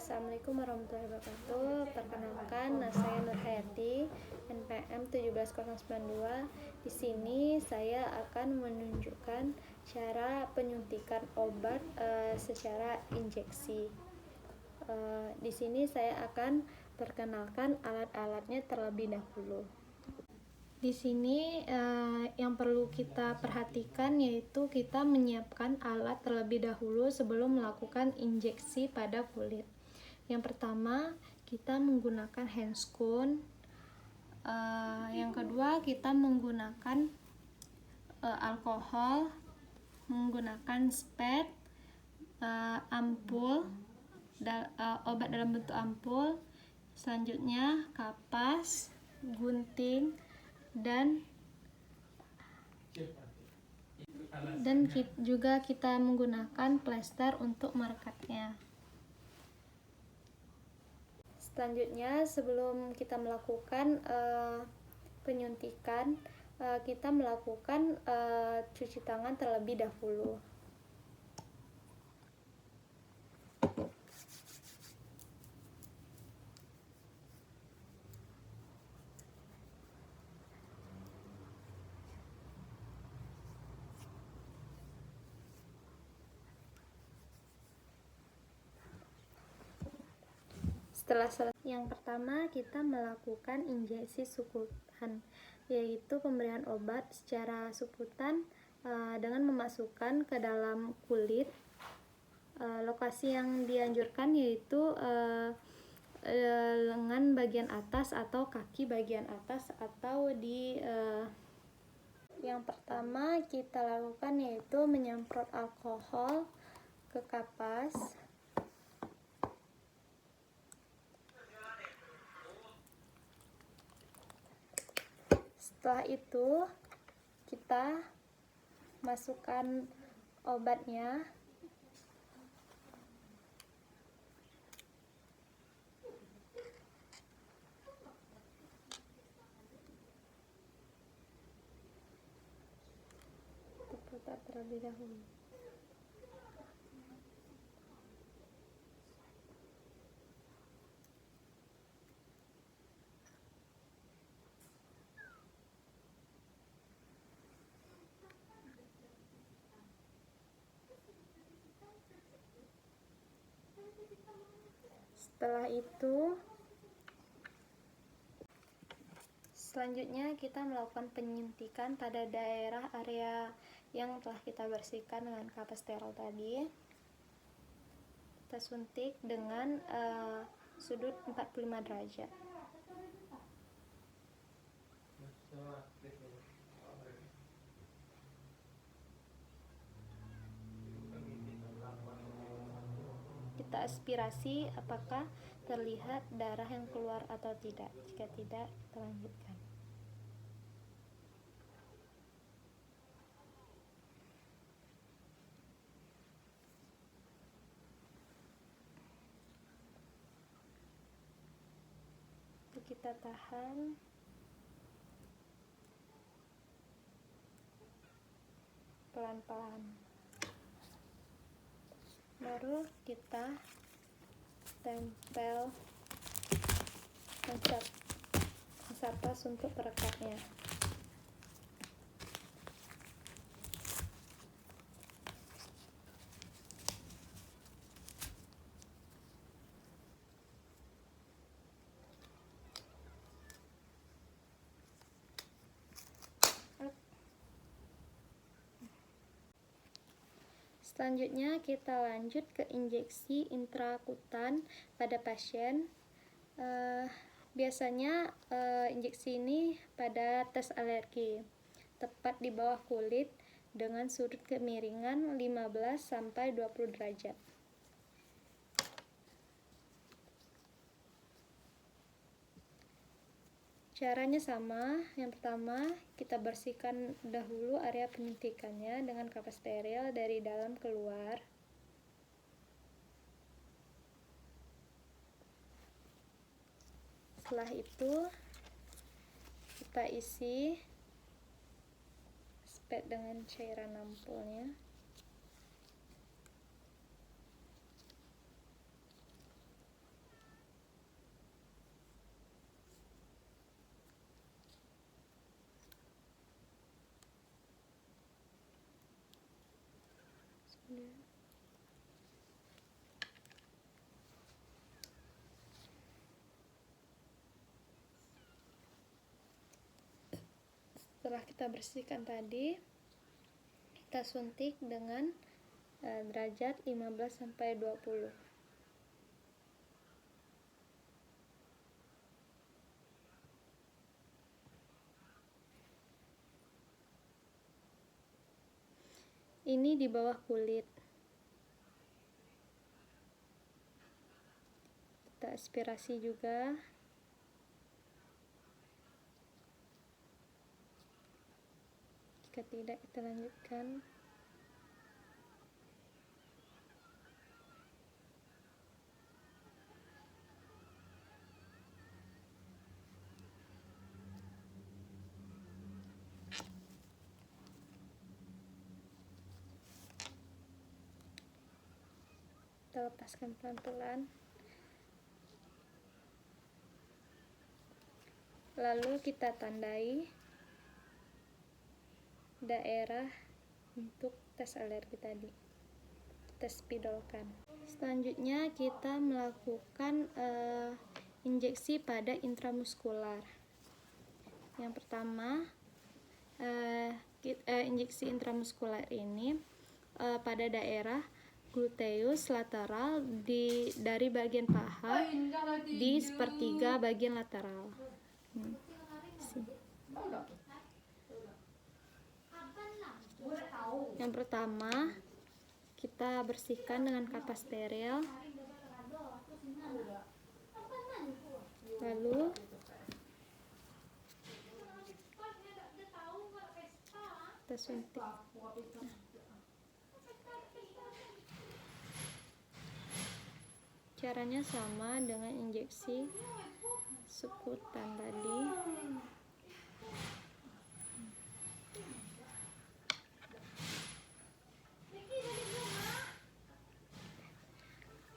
Assalamualaikum warahmatullahi wabarakatuh. Perkenalkan, saya Nur Hayati, NPM 17092. Di sini saya akan menunjukkan cara penyuntikan obat secara injeksi. Di sini saya akan perkenalkan alat-alatnya terlebih dahulu. Di sini yang perlu kita perhatikan yaitu kita menyiapkan alat terlebih dahulu sebelum melakukan injeksi pada kulit. Yang pertama, kita menggunakan handscoon. Yang kedua, kita menggunakan alkohol, menggunakan spet, ampul, obat dalam bentuk ampul. Selanjutnya, kapas, gunting, dan juga kita menggunakan plester untuk merekatnya. Selanjutnya, sebelum kita melakukan penyuntikan, kita melakukan cuci tangan terlebih dahulu. Yang pertama, kita melakukan injeksi sukutan, yaitu pemberian obat secara sukutan dengan memasukkan ke dalam kulit. Lokasi yang dianjurkan yaitu lengan bagian atas atau kaki bagian atas atau di yang pertama kita lakukan yaitu menyemprot alkohol ke kapas. Setelah itu kita masukkan obatnya. Putar terlebih dahulu. Setelah itu, selanjutnya kita melakukan penyuntikan pada daerah area yang telah kita bersihkan dengan kapas steril tadi. Kita suntik dengan sudut 45 derajat. Kita aspirasi apakah terlihat darah yang keluar atau tidak. Jika tidak, kita lanjutkan. Kita tahan. Pelan-pelan. Baru kita tempel mencapas untuk perekatnya. Selanjutnya kita lanjut ke injeksi intrakutan pada pasien. Biasanya injeksi ini pada tes alergi, tepat di bawah kulit dengan sudut kemiringan 15-20 derajat. Caranya sama. Yang pertama, kita bersihkan dahulu area penyuntikannya dengan kapas steril dari dalam keluar. Setelah itu, kita isi spet dengan cairan ampulnya. setelah kita bersihkan tadi, kita suntik dengan derajat 15-20. Ini di bawah kulit. Kita aspirasi juga. Jika tidak, kita lanjutkan. Kita lepaskan pelan-pelan. Lalu kita tandai daerah untuk tes alergi tadi. Kita spidolkan. Selanjutnya kita melakukan injeksi pada intramuskular. Yang pertama, injeksi intramuskular ini pada daerah gluteus lateral dari bagian paha di sepertiga bagian lateral. Yang pertama, kita bersihkan dengan kapas steril. Lalu kita suntik. Caranya sama dengan injeksi subkutan tadi.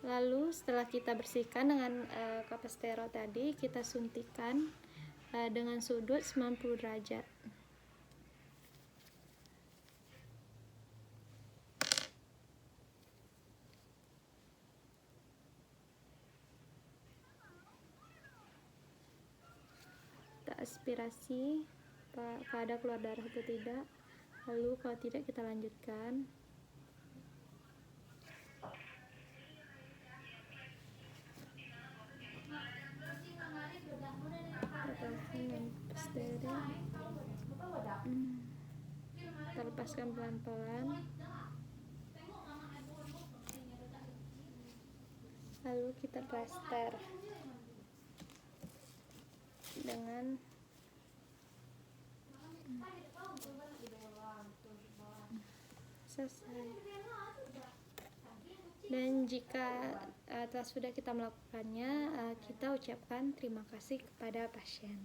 Lalu setelah kita bersihkan dengan kapas steril tadi, kita suntikan dengan sudut 90 derajat. Kita aspirasi apakah ada keluar darah atau tidak. Lalu kalau tidak, kita lanjutkan. Kita lepaskan pelan-pelan. Lalu kita plaster dengan selesai. Dan jika sudah kita melakukannya, kita ucapkan terima kasih kepada pasien.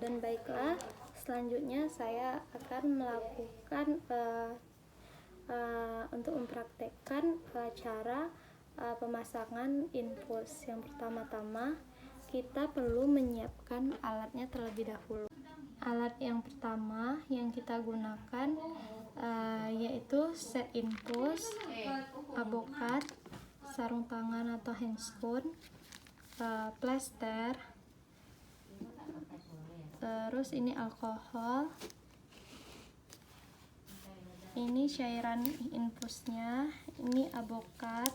Dan baiklah, selanjutnya saya akan melakukan untuk mempraktekkan cara pemasangan infus. Yang pertama-tama, kita perlu menyiapkan alatnya terlebih dahulu. Alat yang pertama yang kita gunakan yaitu set infus, abokat, sarung tangan atau handscoon, plester, terus ini alkohol, ini cairan infusnya, ini abokat,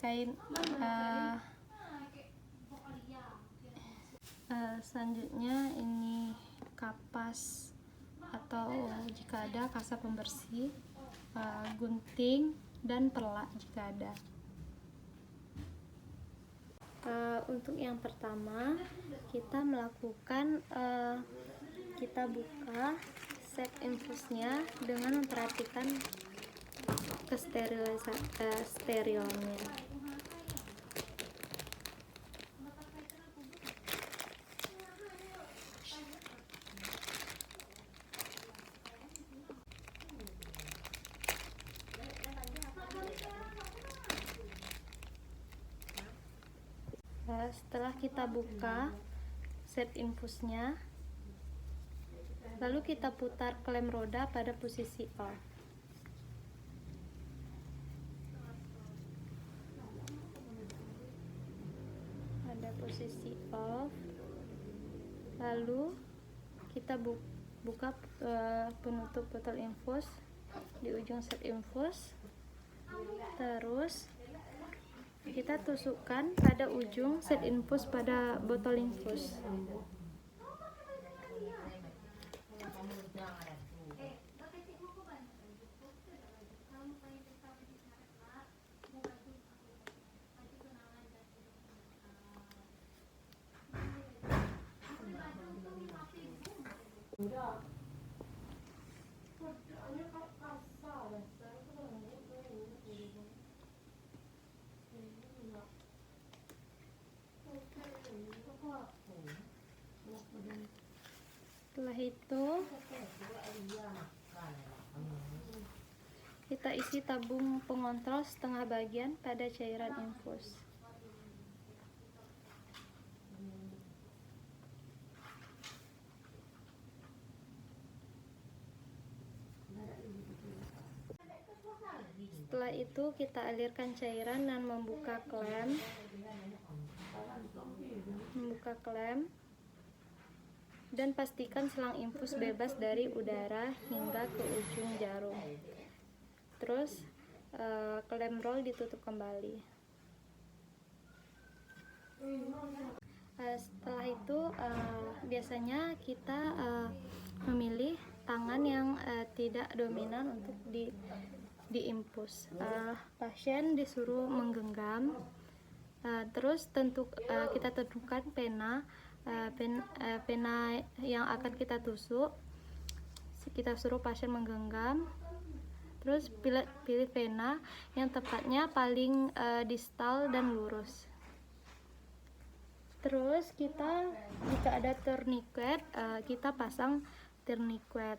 kain, selanjutnya ini kapas atau jika ada kasa pembersih, gunting dan perlak jika ada. Untuk yang pertama, kita melakukan kita buka set infusnya dengan memperhatikan sterilnya. Setelah kita buka set infusnya, lalu kita putar klem roda pada posisi off. valve. Lalu kita buka penutup botol infus di ujung set infus. Terus kita tusukkan pada ujung set infus pada botol infus. Setelah itu kita isi tabung pengontrol setengah bagian pada cairan infus. Setelah itu kita alirkan cairan dan membuka klem dan pastikan selang infus bebas dari udara hingga ke ujung jarum. Terus klem roll ditutup kembali. Setelah itu biasanya kita memilih tangan yang tidak dominan untuk diinfus. Pasien disuruh menggenggam. Terus kita tentukan pena yang akan kita tusuk. Kita suruh pasien menggenggam. Terus pilih pena yang tepatnya paling distal dan lurus. Terus jika ada tourniquet, kita pasang tourniquet.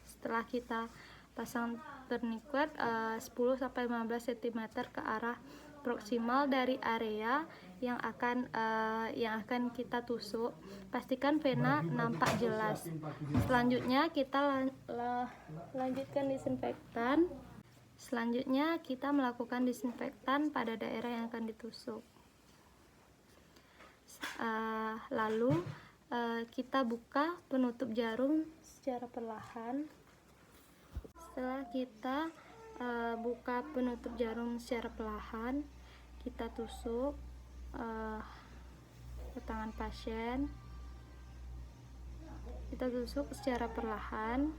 Setelah kita pasang tourniquet 10-15 cm ke arah proksimal dari area yang akan kita tusuk. Pastikan vena nampak jelas. Selanjutnya kita lanjutkan disinfektan. Selanjutnya kita melakukan disinfektan pada daerah yang akan ditusuk. Lalu kita buka penutup jarum secara perlahan. Setelah kita buka penutup jarum secara perlahan, kita tusuk ke tangan pasien. Kita tusuk secara perlahan.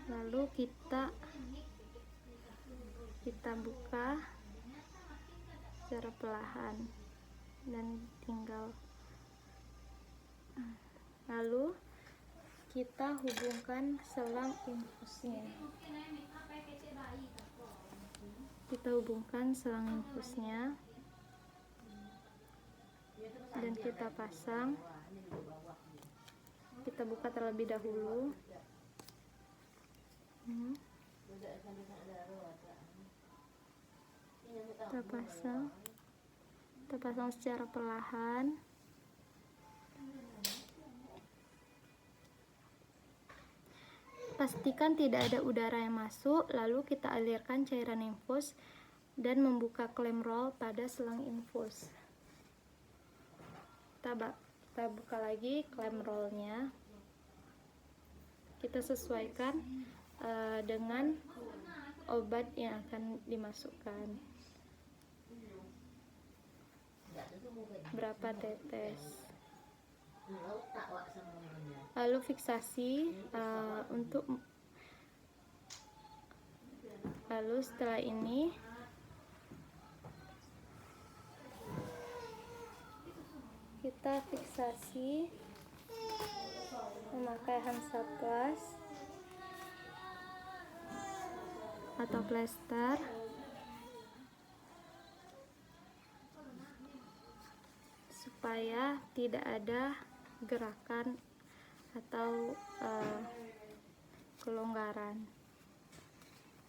Lalu kita buka secara perlahan dan lalu kita hubungkan selang infusnya. Dan kita pasang. Kita buka terlebih dahulu. Kita pasang secara perlahan. Pastikan tidak ada udara yang masuk, lalu kita alirkan cairan infus dan membuka klem roll pada selang infus. Kita buka lagi klem rollnya. Kita sesuaikan dengan obat yang akan dimasukkan. Berapa tetes. Lalu fiksasi lalu setelah ini kita fiksasi memakai Hansaplast atau plester supaya tidak ada gerakan atau kelonggaran.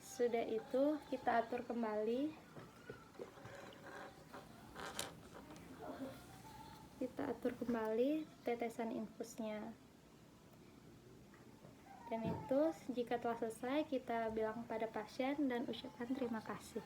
Sudah itu kita atur kembali. Tetesan infusnya. itu jika telah selesai kita bilang pada pasien dan ucapkan terima kasih.